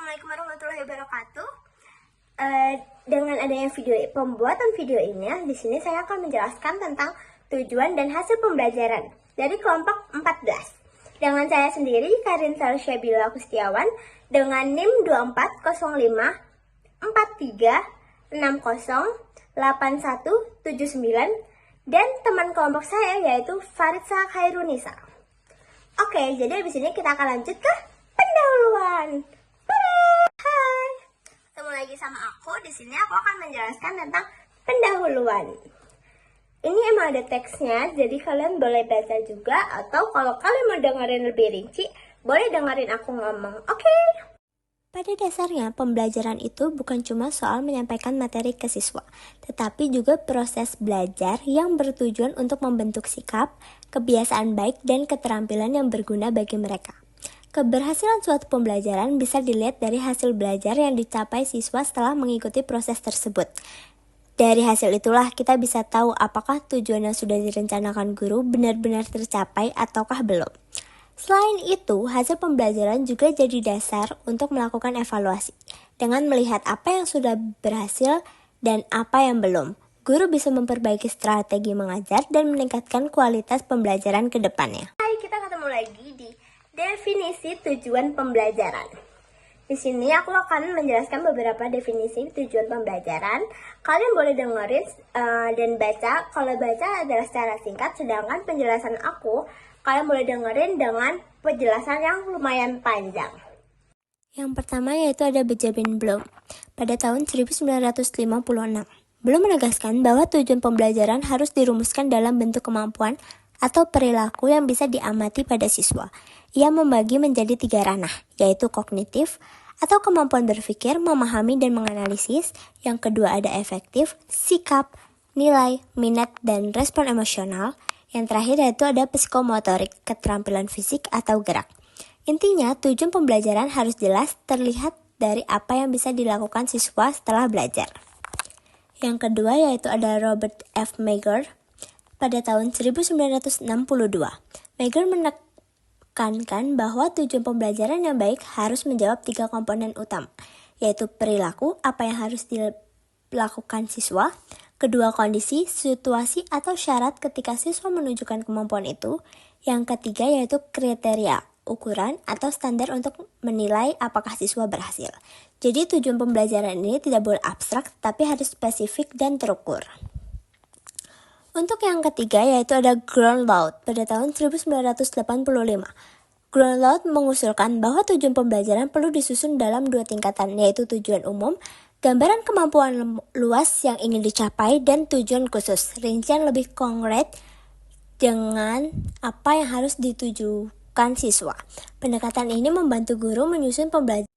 Assalamualaikum warahmatullahi wabarakatuh. Dengan adanya pembuatan video ini, di sini saya akan menjelaskan tentang tujuan dan hasil pembelajaran dari kelompok 14. Dengan saya sendiri, Karin Salsyabila Kustiawan, dengan NIM 2405 43 60 8179 dan teman kelompok saya yaitu Faridsa Khairunisa. Oke, jadi di sini kita akan lanjut ke pendahuluan. Hai, ketemu lagi sama aku. Di sini aku akan menjelaskan tentang pendahuluan. Ini emang ada teksnya, jadi kalian boleh baca juga, atau kalau kalian mau dengerin lebih rinci, boleh dengerin aku ngomong. Oke? Pada dasarnya, pembelajaran itu bukan cuma soal menyampaikan materi ke siswa, tetapi juga proses belajar yang bertujuan untuk membentuk sikap, kebiasaan baik, dan keterampilan yang berguna bagi mereka. Keberhasilan suatu pembelajaran bisa dilihat dari hasil belajar yang dicapai siswa setelah mengikuti proses tersebut. Dari hasil itulah kita bisa tahu apakah tujuan yang sudah direncanakan guru benar-benar tercapai ataukah belum. Selain itu, hasil pembelajaran juga jadi dasar untuk melakukan evaluasi. Dengan melihat apa yang sudah berhasil dan apa yang belum, guru bisa memperbaiki strategi mengajar dan meningkatkan kualitas pembelajaran ke depannya. Hai, kita ketemu lagi di definisi tujuan pembelajaran. Di sini aku akan menjelaskan beberapa definisi tujuan pembelajaran. Kalian boleh dengerin dan baca. Kalau baca adalah secara singkat, sedangkan penjelasan aku kalian boleh dengerin dengan penjelasan yang lumayan panjang. Yang pertama yaitu ada Benjamin Bloom pada tahun 1956. Bloom menegaskan bahwa tujuan pembelajaran harus dirumuskan dalam bentuk kemampuan atau perilaku yang bisa diamati pada siswa. Ia membagi menjadi 3 ranah, yaitu kognitif atau kemampuan berpikir, memahami dan menganalisis. Yang kedua ada efektif, sikap, nilai, minat, dan respon emosional. Yang terakhir yaitu ada psikomotorik, keterampilan fisik atau gerak. Intinya, tujuan pembelajaran harus jelas terlihat dari apa yang bisa dilakukan siswa setelah belajar. Yang kedua yaitu ada Robert F. Meagher pada tahun 1962. Meagher menekankan bahwa tujuan pembelajaran yang baik harus menjawab 3 komponen utama, yaitu perilaku, apa yang harus dilakukan siswa. Kedua, kondisi, situasi atau syarat ketika siswa menunjukkan kemampuan itu. Yang ketiga yaitu kriteria, ukuran atau standar untuk menilai apakah siswa berhasil. Jadi tujuan pembelajaran ini tidak boleh abstrak, tapi harus spesifik dan terukur. Untuk yang ketiga yaitu ada Grunwald pada tahun 1985. Grunwald mengusulkan bahwa tujuan pembelajaran perlu disusun dalam 2 tingkatan, yaitu tujuan umum, gambaran kemampuan luas yang ingin dicapai, dan tujuan khusus, rincian lebih konkret dengan apa yang harus ditujukan siswa. Pendekatan ini membantu guru menyusun pembelajaran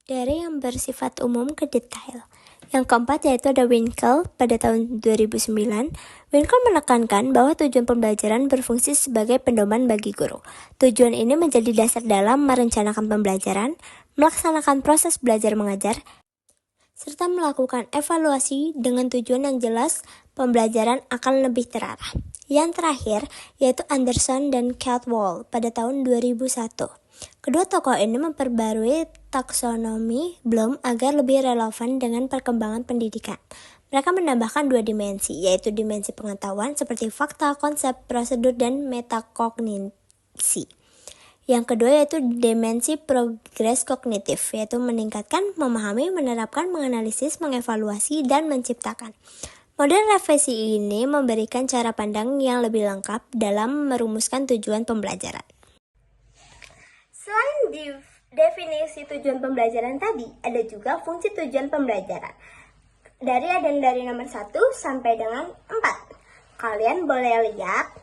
dari yang bersifat umum ke detail. Yang keempat yaitu ada Winkel pada tahun 2009. Winkel menekankan bahwa tujuan pembelajaran berfungsi sebagai pedoman bagi guru. Tujuan ini menjadi dasar dalam merencanakan pembelajaran, melaksanakan proses belajar mengajar, serta melakukan evaluasi. Dengan tujuan yang jelas, pembelajaran akan lebih terarah. Yang terakhir yaitu Anderson dan Caldwell pada tahun 2001. Kedua tokoh ini memperbarui taksonomi Bloom agar lebih relevan dengan perkembangan pendidikan. Mereka menambahkan 2 dimensi, yaitu dimensi pengetahuan seperti fakta, konsep, prosedur, dan metakognisi. Yang kedua yaitu dimensi progres kognitif, yaitu meningkatkan, memahami, menerapkan, menganalisis, mengevaluasi, dan menciptakan. Model revisi ini memberikan cara pandang yang lebih lengkap dalam merumuskan tujuan pembelajaran. Selain di definisi tujuan pembelajaran tadi, ada juga fungsi tujuan pembelajaran. Dari nomor 1 sampai dengan 4. Kalian boleh lihat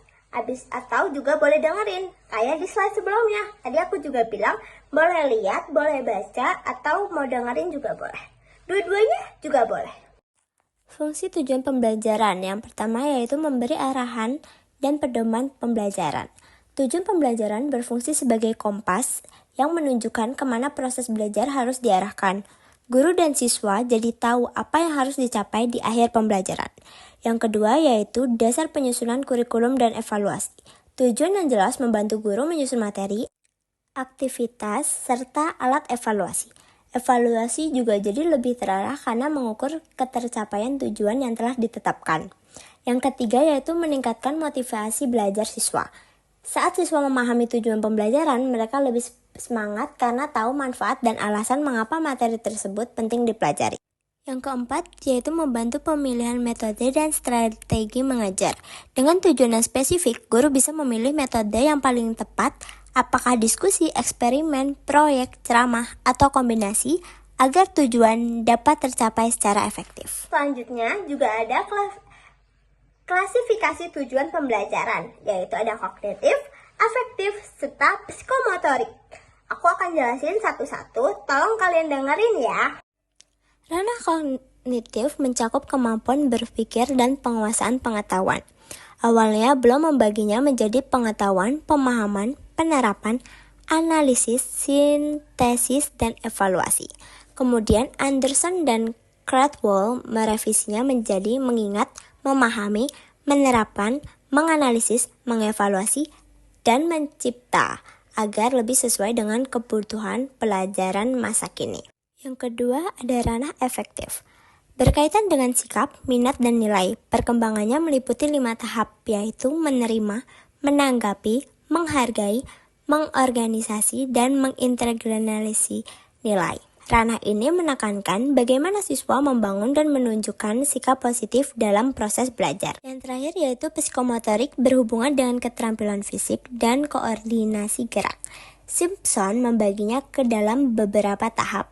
atau juga boleh dengerin, kayak di slide sebelumnya. Tadi aku juga bilang boleh lihat, boleh baca, atau mau dengerin juga boleh. Dua-duanya juga boleh. Fungsi tujuan pembelajaran yang pertama yaitu memberi arahan dan pedoman pembelajaran. Tujuan pembelajaran berfungsi sebagai kompas yang menunjukkan kemana proses belajar harus diarahkan. Guru dan siswa jadi tahu apa yang harus dicapai di akhir pembelajaran. Yang kedua yaitu dasar penyusunan kurikulum dan evaluasi. Tujuan yang jelas membantu guru menyusun materi, aktivitas, serta alat evaluasi. Evaluasi juga jadi lebih terarah karena mengukur ketercapaian tujuan yang telah ditetapkan. Yang ketiga yaitu meningkatkan motivasi belajar siswa. Saat siswa memahami tujuan pembelajaran, mereka lebih semangat karena tahu manfaat dan alasan mengapa materi tersebut penting dipelajari. Yang keempat, yaitu membantu pemilihan metode dan strategi mengajar. Dengan tujuan yang spesifik, guru bisa memilih metode yang paling tepat, apakah diskusi, eksperimen, proyek, ceramah, atau kombinasi, agar tujuan dapat tercapai secara efektif. Selanjutnya juga ada klasifikasi tujuan pembelajaran, yaitu ada kognitif, afektif, serta psikomotorik. Aku akan jelasin satu-satu, tolong kalian dengerin ya. Ranah kognitif mencakup kemampuan berpikir dan penguasaan pengetahuan. Awalnya Bloom membaginya menjadi pengetahuan, pemahaman, penerapan, analisis, sintesis, dan evaluasi. Kemudian Anderson dan Cradwell merevisinya menjadi mengingat, memahami, menerapkan, menganalisis, mengevaluasi, dan mencipta agar lebih sesuai dengan kebutuhan pelajaran masa kini. Yang kedua ada ranah efektif. Berkaitan dengan sikap, minat, dan nilai, perkembangannya meliputi 5 tahap, yaitu menerima, menanggapi, menghargai, mengorganisasi, dan mengintegrasi nilai. Ranah ini menekankan bagaimana siswa membangun dan menunjukkan sikap positif dalam proses belajar. Yang terakhir yaitu psikomotorik berhubungan dengan keterampilan fisik dan koordinasi gerak. Simpson membaginya ke dalam beberapa tahap.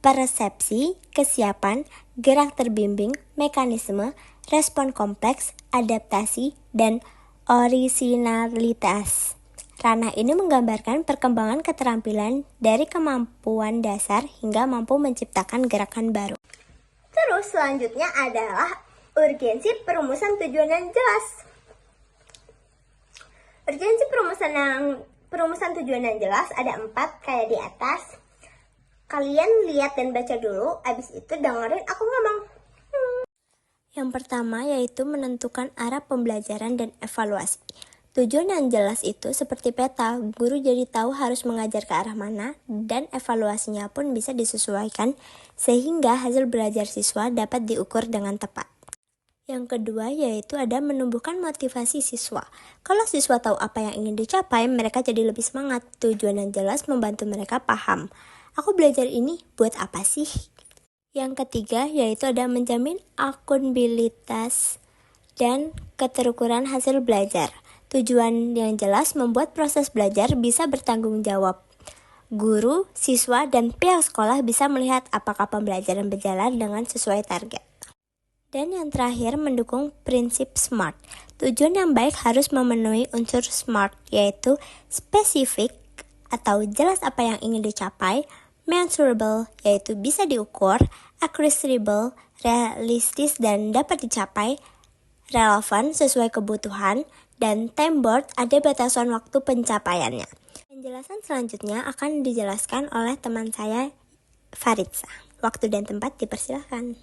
Persepsi, kesiapan, gerak terbimbing, mekanisme, respon kompleks, adaptasi, dan orisinalitas. Ranah ini menggambarkan perkembangan keterampilan dari kemampuan dasar hingga mampu menciptakan gerakan baru. Terus selanjutnya adalah urgensi perumusan tujuan yang jelas. Urgensi perumusan tujuan yang jelas ada 4 kayak di atas. Kalian lihat dan baca dulu, abis itu dengerin aku ngomong. Yang pertama yaitu menentukan arah pembelajaran dan evaluasi. Tujuan yang jelas itu seperti peta, guru jadi tahu harus mengajar ke arah mana dan evaluasinya pun bisa disesuaikan sehingga hasil belajar siswa dapat diukur dengan tepat. Yang kedua yaitu ada menumbuhkan motivasi siswa. Kalau siswa tahu apa yang ingin dicapai, mereka jadi lebih semangat. Tujuan yang jelas membantu mereka paham. Aku belajar ini buat apa sih? Yang ketiga yaitu ada menjamin akuntabilitas dan keterukuran hasil belajar. Tujuan yang jelas membuat proses belajar bisa bertanggung jawab. Guru, siswa, dan pihak sekolah bisa melihat apakah pembelajaran berjalan dengan sesuai target. Dan yang terakhir mendukung prinsip SMART. Tujuan yang baik harus memenuhi unsur SMART yaitu spesifik atau jelas apa yang ingin dicapai, measurable yaitu bisa diukur, accessible, realistis dan dapat dicapai, relevan sesuai kebutuhan, dan time bound ada batasan waktu pencapaiannya. Penjelasan selanjutnya akan dijelaskan oleh teman saya Faridsa. Waktu dan tempat dipersilakan.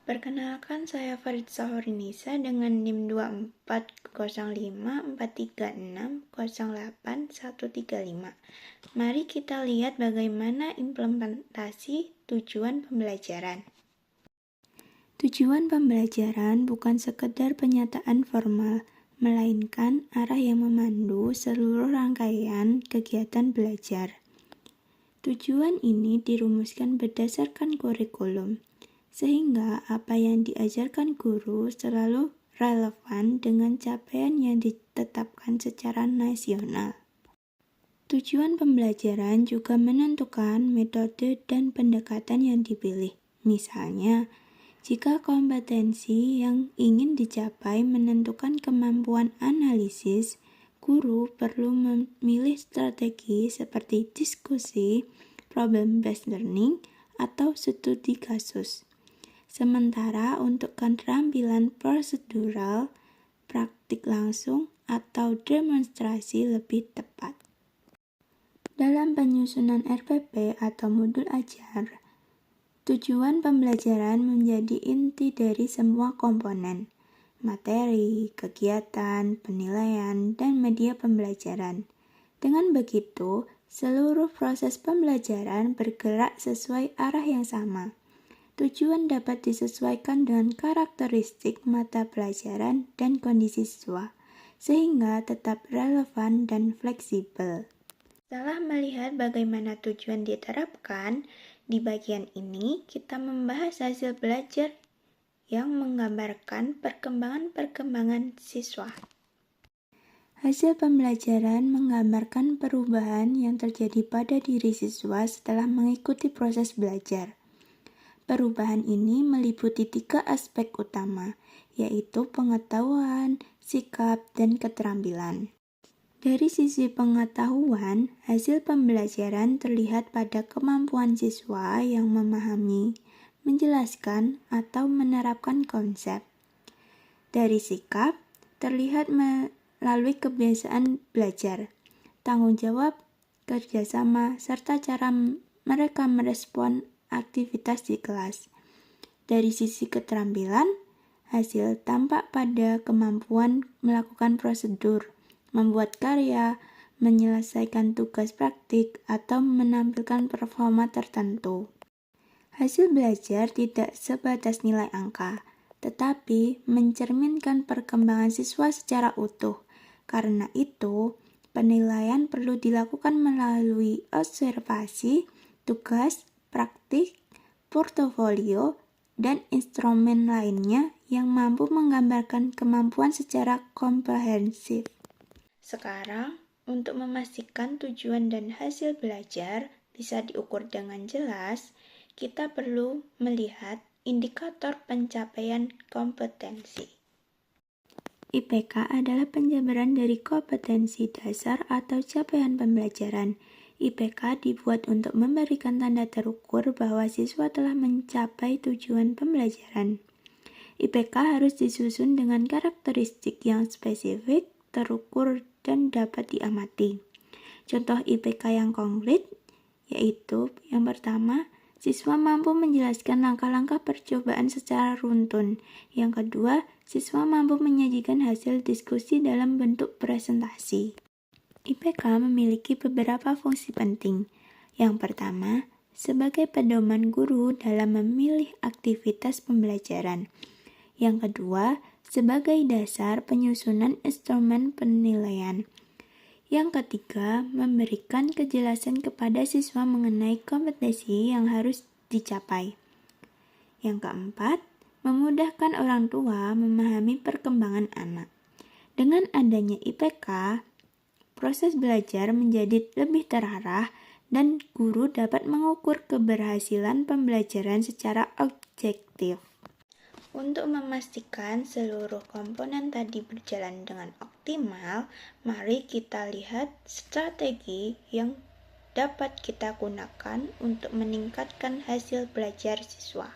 Perkenalkan, saya Faridsa Horinisa dengan NIM 2405436081135. Mari kita lihat bagaimana implementasi tujuan pembelajaran. Tujuan pembelajaran bukan sekedar penyataan formal, melainkan arah yang memandu seluruh rangkaian kegiatan belajar. Tujuan ini dirumuskan berdasarkan kurikulum, sehingga apa yang diajarkan guru selalu relevan dengan capaian yang ditetapkan secara nasional. Tujuan pembelajaran juga menentukan metode dan pendekatan yang dipilih. Misalnya, jika kompetensi yang ingin dicapai menentukan kemampuan analisis, guru perlu memilih strategi seperti diskusi, problem-based learning, atau studi kasus. Sementara untuk keterampilan prosedural, praktik langsung, atau demonstrasi lebih tepat. Dalam penyusunan RPP atau modul ajar, tujuan pembelajaran menjadi inti dari semua komponen, materi, kegiatan, penilaian, dan media pembelajaran. Dengan begitu, Seluruh proses pembelajaran bergerak sesuai arah yang sama. Tujuan dapat disesuaikan dengan karakteristik mata pelajaran dan kondisi siswa, sehingga tetap relevan dan fleksibel. Setelah melihat bagaimana tujuan diterapkan, di bagian ini kita membahas hasil belajar yang menggambarkan perkembangan-perkembangan siswa. Hasil pembelajaran menggambarkan perubahan yang terjadi pada diri siswa setelah mengikuti proses belajar. Perubahan ini meliputi 3 aspek utama, yaitu pengetahuan, sikap, dan keterampilan. Dari sisi pengetahuan, hasil pembelajaran terlihat pada kemampuan siswa yang memahami, menjelaskan, atau menerapkan konsep. Dari sikap, terlihat melalui kebiasaan belajar, tanggung jawab, kerjasama, serta cara mereka merespon aktivitas di kelas. Dari sisi keterampilan, hasil tampak pada kemampuan melakukan prosedur, membuat karya, menyelesaikan tugas praktik, atau menampilkan performa tertentu. Hasil belajar tidak sebatas nilai angka, tetapi mencerminkan perkembangan siswa secara utuh. Karena itu, penilaian perlu dilakukan melalui observasi, tugas, praktik, portofolio, dan instrumen lainnya yang mampu menggambarkan kemampuan secara komprehensif. Sekarang, untuk memastikan tujuan dan hasil belajar bisa diukur dengan jelas, kita perlu melihat indikator pencapaian kompetensi. IPK adalah penjabaran dari kompetensi dasar atau capaian pembelajaran. IPK dibuat untuk memberikan tanda terukur bahwa siswa telah mencapai tujuan pembelajaran. IPK harus disusun dengan karakteristik yang spesifik, terukur, dan dapat diamati. Contoh IPK yang konkret yaitu yang pertama, siswa mampu menjelaskan langkah-langkah percobaan secara runtun. Yang kedua, siswa mampu menyajikan hasil diskusi dalam bentuk presentasi. IPK memiliki beberapa fungsi penting. Yang pertama, sebagai pedoman guru dalam memilih aktivitas pembelajaran. Yang kedua, sebagai dasar penyusunan instrumen penilaian. Yang ketiga, memberikan kejelasan kepada siswa mengenai kompetensi yang harus dicapai. Yang keempat, memudahkan orang tua memahami perkembangan anak. Dengan adanya IPK, proses belajar menjadi lebih terarah dan guru dapat mengukur keberhasilan pembelajaran secara objektif. Untuk memastikan seluruh komponen tadi berjalan dengan optimal, mari kita lihat strategi yang dapat kita gunakan untuk meningkatkan hasil belajar siswa.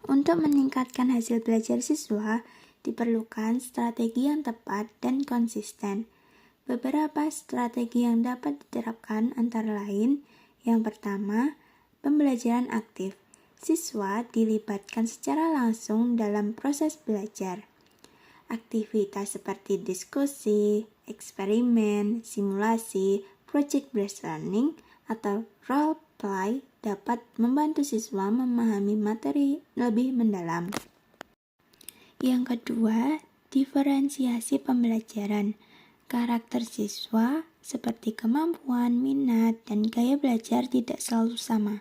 Untuk meningkatkan hasil belajar siswa, diperlukan strategi yang tepat dan konsisten. Beberapa strategi yang dapat diterapkan antara lain, yang pertama, pembelajaran aktif. Siswa dilibatkan secara langsung dalam proses belajar. Aktivitas seperti diskusi, eksperimen, simulasi, project-based learning, atau role play dapat membantu siswa memahami materi lebih mendalam. Yang kedua, diferensiasi pembelajaran. Karakter siswa seperti kemampuan, minat, dan gaya belajar tidak selalu sama.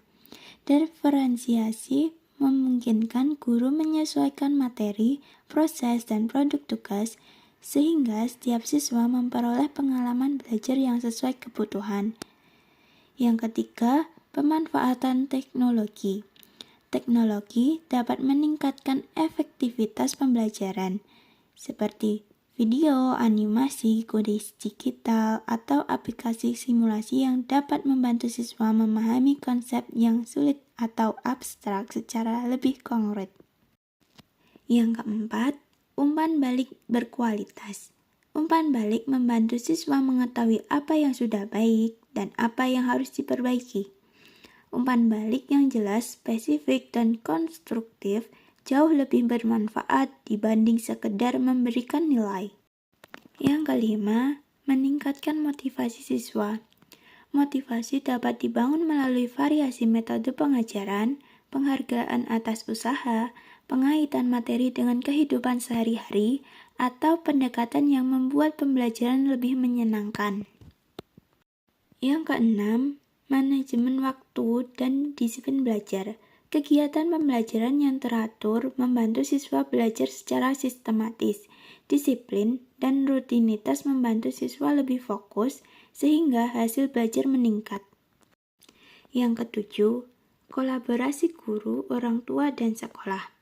Diferensiasi memungkinkan guru menyesuaikan materi, proses, dan produk tugas sehingga setiap siswa memperoleh pengalaman belajar yang sesuai kebutuhan. Yang ketiga, pemanfaatan teknologi. Teknologi dapat meningkatkan efektivitas pembelajaran seperti video, animasi, kode digital, atau aplikasi simulasi yang dapat membantu siswa memahami konsep yang sulit atau abstrak secara lebih konkret. Yang keempat, umpan balik berkualitas. Umpan balik membantu siswa mengetahui apa yang sudah baik dan apa yang harus diperbaiki. Umpan balik yang jelas, spesifik, dan konstruktif jauh lebih bermanfaat dibanding sekedar memberikan nilai. Yang kelima, meningkatkan motivasi siswa. Motivasi dapat dibangun melalui variasi metode pengajaran, penghargaan atas usaha, pengaitan materi dengan kehidupan sehari-hari, atau pendekatan yang membuat pembelajaran lebih menyenangkan. Yang keenam, manajemen waktu dan disiplin belajar. Kegiatan pembelajaran yang teratur membantu siswa belajar secara sistematis. Disiplin dan rutinitas membantu siswa lebih fokus sehingga hasil belajar meningkat. Yang ketujuh, kolaborasi guru, orang tua, dan sekolah.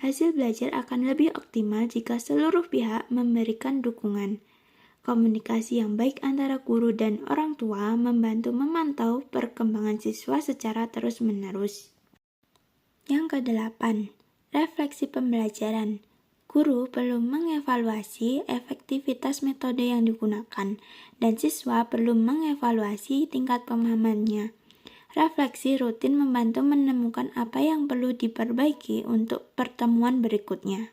Hasil belajar akan lebih optimal jika seluruh pihak memberikan dukungan. Komunikasi yang baik antara guru dan orang tua membantu memantau perkembangan siswa secara terus-menerus. Yang kedelapan, refleksi pembelajaran. Guru perlu mengevaluasi efektivitas metode yang digunakan, dan siswa perlu mengevaluasi tingkat pemahamannya. Refleksi rutin membantu menemukan apa yang perlu diperbaiki untuk pertemuan berikutnya.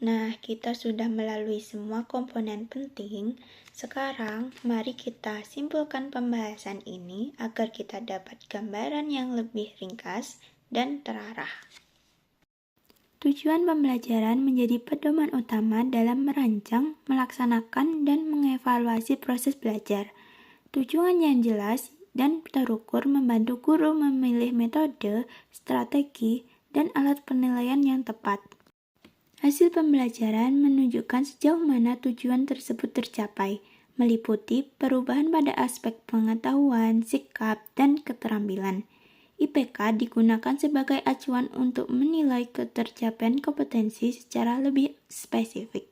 Nah, kita sudah melalui semua komponen penting. Sekarang, mari kita simpulkan pembahasan ini agar kita dapat gambaran yang lebih ringkas dan terarah. Tujuan pembelajaran menjadi pedoman utama dalam merancang, melaksanakan, dan mengevaluasi proses belajar. Tujuan yang jelas dan terukur membantu guru memilih metode, strategi, dan alat penilaian yang tepat. Hasil pembelajaran menunjukkan sejauh mana tujuan tersebut tercapai, meliputi perubahan pada aspek pengetahuan, sikap, dan keterampilan. IPK digunakan sebagai acuan untuk menilai ketercapaian kompetensi secara lebih spesifik.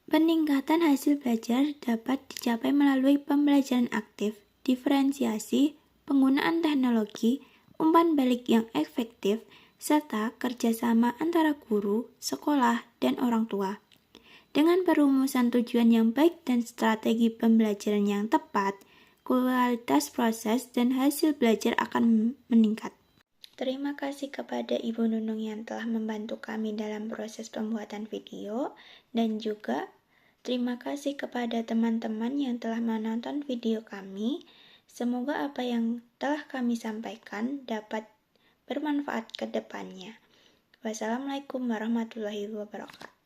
Peningkatan hasil belajar dapat dicapai melalui pembelajaran aktif, diferensiasi, penggunaan teknologi, umpan balik yang efektif, serta kerjasama antara guru, sekolah, dan orang tua. Dengan perumusan tujuan yang baik dan strategi pembelajaran yang tepat, kualitas proses dan hasil belajar akan meningkat. Terima kasih kepada Ibu Nunung yang telah membantu kami dalam proses pembuatan video, dan juga terima kasih kepada teman-teman yang telah menonton video kami. Semoga apa yang telah kami sampaikan dapat bermanfaat ke depannya. Wassalamualaikum warahmatullahi wabarakatuh.